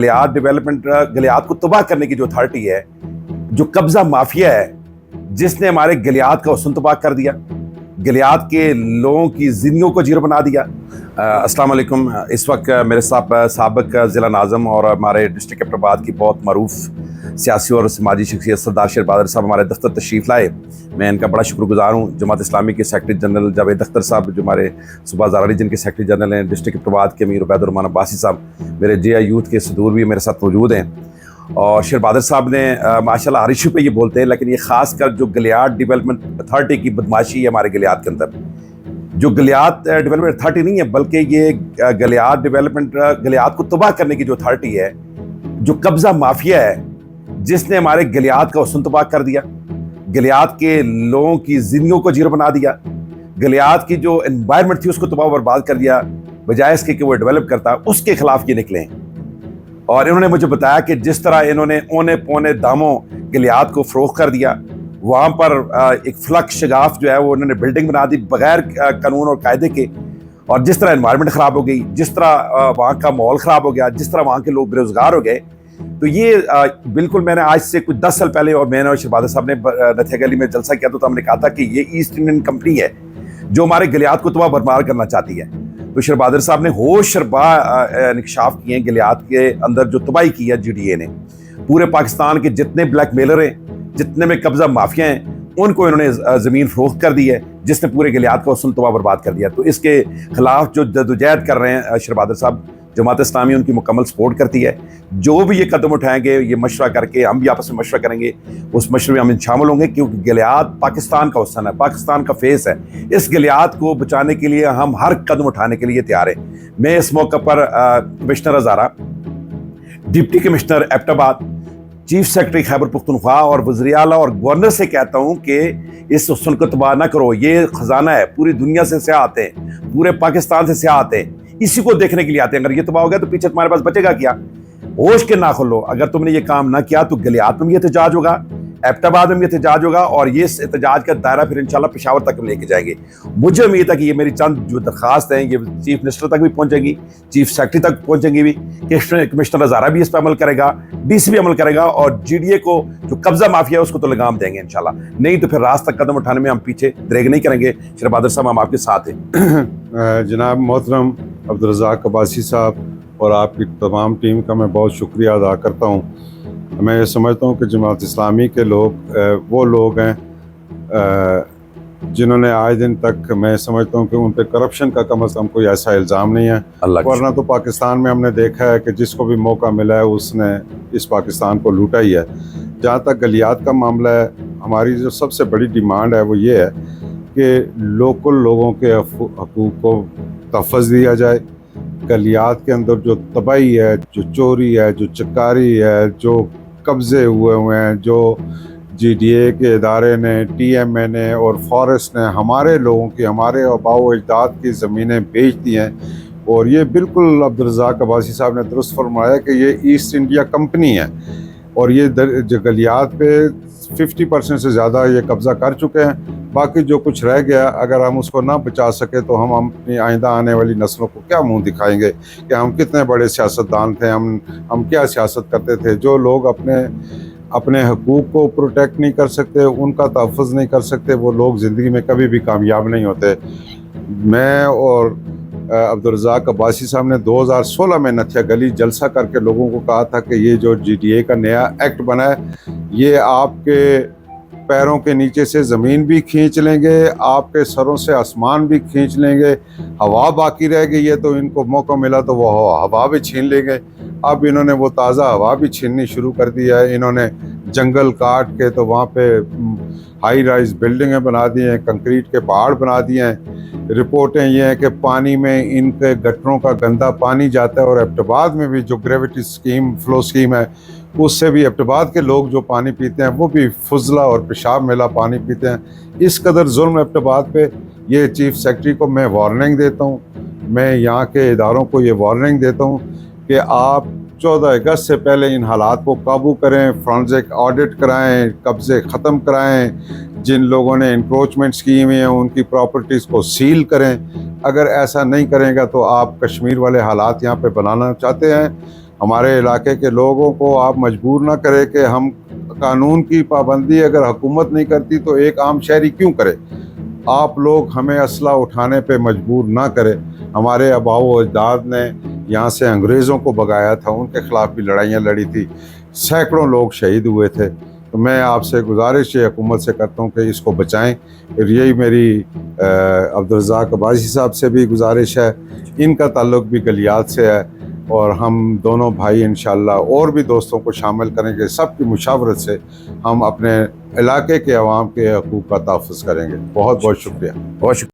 Galiyat development Galiyat को तबाह करने की जो अथॉरिटी है, जो कब्जा माफिया है, जिसने हमारे गलियात का हुस्न तबाह कर दिया, गलियात के लोगों की जिंदगियों को जीरो बना दिया। अस्सलाम वालेकुम। इस वक्त मेरे साथ साबिक ज़िला नाज़म और हमारे डिस्ट्रिक्ट एबटाबाद की बहुत मरूफ सियासी और समाजी शख्सियत सरदार शेर बहादुर साहब हमारे दफ्तर तशरीफ़ लाए। मैं इनका बड़ा शुक्रगुजार हूँ। जमात इस्लामी के सेक्रेटरी जनरल जावेद अख्तर साहब, जो हमारे सूबा ज़ारा रीजन के सेक्रेटरी जनरल हैं, डिस्ट्रिक्ट एबटाबाद के अमीर उबैदुर रहमान अब्बासी साहब, मेरे जे यूथ के सदूर भी मेरे साथ मौजूद हैं। और शेर बहादुर साहब ने माशाल्लाह हर इशू पे ये बोलते हैं, लेकिन ये खास कर जो गलियात डेवलपमेंट अथॉरिटी की बदमाशी है हमारे गलियात के अंदर, जो गलियात डेवलपमेंट अथॉरिटी नहीं है बल्कि ये गलियात को तबाह करने की जो अथॉरिटी है, जो कब्जा माफिया है, जिसने हमारे गलियात का हुस्न तबाह कर दिया, गलियात के लोगों की जिंदगियों को जीरो बना दिया, गलियात की जो एनवायरनमेंट थी उसको तबाह बर्बाद कर दिया, बजाय इसके कि वो डेवलप करता, उसके खिलाफ ये निकले। और इन्होंने मुझे बताया कि जिस तरह इन्होंने औने पौने दामों गलियात को फरोख्त कर दिया, वहाँ पर एक फ्लक शगाफ जो है वो उन्होंने बिल्डिंग बना दी बगैर कानून और कायदे के, और जिस तरह एनवायरनमेंट ख़राब हो गई, जिस तरह वहाँ का माहौल ख़राब हो गया, जिस तरह वहाँ के लोग बेरोज़गार हो गए, तो ये बिल्कुल मैंने आज से कुछ 10 साल पहले और मैंने और शेर बहादुर साहब ने नथिया गली में जलसा किया तो हमने कहा था कि ये ईस्ट इंडियन कंपनी है जो हमारे गलियात को तबाह बर्बाद करना चाहती है। तो शेर बहादुर साहब ने होश इंकशाफ किए हैं गलियात के अंदर जो तबाही की है GDA ने। पूरे पाकिस्तान के जितने ब्लैक मेलर हैं, जितने में कब्जा माफिया हैं, उनको इन्होंने ज़मीन फरोख्त कर दी है, जिसने पूरे गलियात का हुस्न तबाह बर्बाद कर दिया। तो इसके खिलाफ जो जदोजहद कर रहे हैं शेर बहादुर साहब, जमात इस्लामी उनकी मुकम्मल सपोर्ट करती है। जो भी ये कदम उठाएंगे, ये मशवरा करके हम भी आपस में मशवरा करेंगे, उस मशवरे में हम शामिल होंगे, क्योंकि गलियात पाकिस्तान का हुस्न है, पाकिस्तान का फेस है। इस गलियात को बचाने के लिए हम हर कदम उठाने के लिए तैयार हैं। मैं इस मौके पर commissioner Hazara, deputy commissioner Abbottabad, chief secretary Khyber Pakhtunkhwa और वज़ीर आला और गवर्नर से कहता हूँ कि इस हुस्न को तबाह ना करो। ये खजाना है, पूरी दुनिया से सियाह आते हैं, पूरे पाकिस्तान से सियाह आते हैं, इसी को देखने के लिए आते हैं। अगर ये तबाह हो गया तो पीछे तुम्हारे पास बचेगा क्या? होश के ना खोलो। अगर तुमने ये काम ना किया तो गलियात में भी एहतजाज होगा, एबटाबाद में भी एहतजाज होगा, और ये एहतजाज का दायरा फिर इंशाल्लाह पेशावर तक हम लेके जाएंगे। मुझे उम्मीद है कि ये मेरी चंद जो दरखास्त हैं ये चीफ मिनिस्टर तक भी पहुंचेंगी, चीफ सेक्रेटरी तक पहुंचेंगी भी, कमिश्नर हज़ारा भी इस पर अमल करेगा, DC भी अमल करेगा, और GDA को जो कब्जा माफिया है उसको तो लगाम देंगे इंशाल्लाह। नहीं तो फिर रास्ता कदम उठाने में हम पीछे दरेग नहीं करेंगे। शेर बहादुर साहब, हम आपके साथ हैं। जनाब मोहतरम अब्दुल रज़ाक अब्बासी साहब और आपकी तमाम टीम का मैं बहुत शुक्रिया अदा करता हूँ। मैं ये समझता हूँ कि जमात इस्लामी के लोग वो लोग हैं जिन्होंने आज दिन तक, मैं समझता हूँ कि उन पर करप्शन का कम अज़ कम कोई ऐसा इल्ज़ाम नहीं है। वरना तो पाकिस्तान में हमने देखा है कि जिसको भी मौका मिला है उसने इस पाकिस्तान को लूटा ही है। जहाँ तक गलियात का मामला है, हमारी जो सबसे बड़ी डिमांड है वो ये है कि लोकल लोगों के हकूक़ को तहफ़्फ़ुज़ दिया जाए। गलियात के अंदर जो तबाही है, जो चोरी है, जो चकारी है, जो कब्ज़े हुए हैं, जो GDA के इदारे ने, TMA ने और फॉरेस्ट ने हमारे लोगों की, हमारे आबाओ अजदाद की ज़मीनें बेच दी हैं। और ये बिल्कुल अब्दुल रज़ाक अब्बासी साहब ने दुरुस्त फरमाया कि ये ईस्ट इंडिया कंपनी है, और ये गलियात पे 50% से ज़्यादा ये कब्ज़ा कर चुके हैं। बाकी जो कुछ रह गया, अगर हम उसको ना बचा सके तो हम अपनी आइंदा आने वाली नस्लों को क्या मुंह दिखाएंगे कि हम कितने बड़े सियासतदान थे, हम क्या सियासत करते थे। जो लोग अपने हकूक़ को प्रोटेक्ट नहीं कर सकते, उनका तहफ़्फ़ुज़ नहीं कर सकते, वो लोग ज़िंदगी में कभी भी कामयाब नहीं होते। मैं और अब्दुल रज़ाक अब्बासी साहब ने 2016 में नथिया गली जलसा करके लोगों को कहा था कि ये जो GDA का नया एक्ट बना है, ये आपके पैरों के नीचे से ज़मीन भी खींच लेंगे, आपके सरों से आसमान भी खींच लेंगे, हवा बाकी रहेगी। ये तो इनको मौका मिला तो वो हवा भी छीन लेंगे। अब इन्होंने वो ताज़ा हवा भी छीननी शुरू कर दिया है। इन्होंने जंगल काट के तो वहाँ पे हाई राइज बिल्डिंगें बना दी हैं, कंक्रीट के पहाड़ बना दिए हैं। रिपोर्टें ये हैं कि पानी में इनके गटरों का गंदा पानी जाता है, और एबटाबाद में भी जो ग्रेविटी फ्लो स्कीम है उससे भी एबटाबाद के लोग जो पानी पीते हैं वो भी फुजला और पेशाब मिला पानी पीते हैं। इस कदर जुल्म एबटाबाद पे, ये चीफ सेक्रेटरी को मैं वार्निंग देता हूँ, मैं यहाँ के इदारों को ये वार्निंग देता हूँ कि आप 14 अगस्त से पहले इन हालात को काबू करें, फॉरेंसिक ऑडिट कराएं, कब्ज़े ख़त्म कराएं, जिन लोगों ने इंक्रोचमेंट्स की हुई हैं उनकी प्रॉपर्टीज़ को सील करें। अगर ऐसा नहीं करेंगे तो आप कश्मीर वाले हालात यहाँ पे बनाना चाहते हैं हमारे इलाके के लोगों को आप मजबूर ना करें कि हम कानून की पाबंदी अगर हुकूमत नहीं करती तो एक आम शहरी क्यों करे। आप लोग हमें असला उठाने पे मजबूर ना करें। हमारे आबाओ अजदाद ने यहाँ से अंग्रेज़ों को भगाया था, उनके ख़िलाफ़ भी लड़ाइयाँ लड़ी थी, सैकड़ों लोग शहीद हुए थे। तो मैं आपसे गुजारिश ये हुकूमत से करता हूँ कि इसको बचाएं। और यही मेरी अब्दुर्रज़ाक अब्बासी साहब से भी गुजारिश है, इनका ताल्लुक़ भी गलियात से है और हम दोनों भाई इंशाअल्लाह और भी दोस्तों को शामिल करेंगे। सबकी मुशावरत से हम अपने इलाके के अवाम के हकूक़ का तहफ़्फ़ुज़ करेंगे। बहुत बहुत शुक्रिया। बहुत शुक्रिया।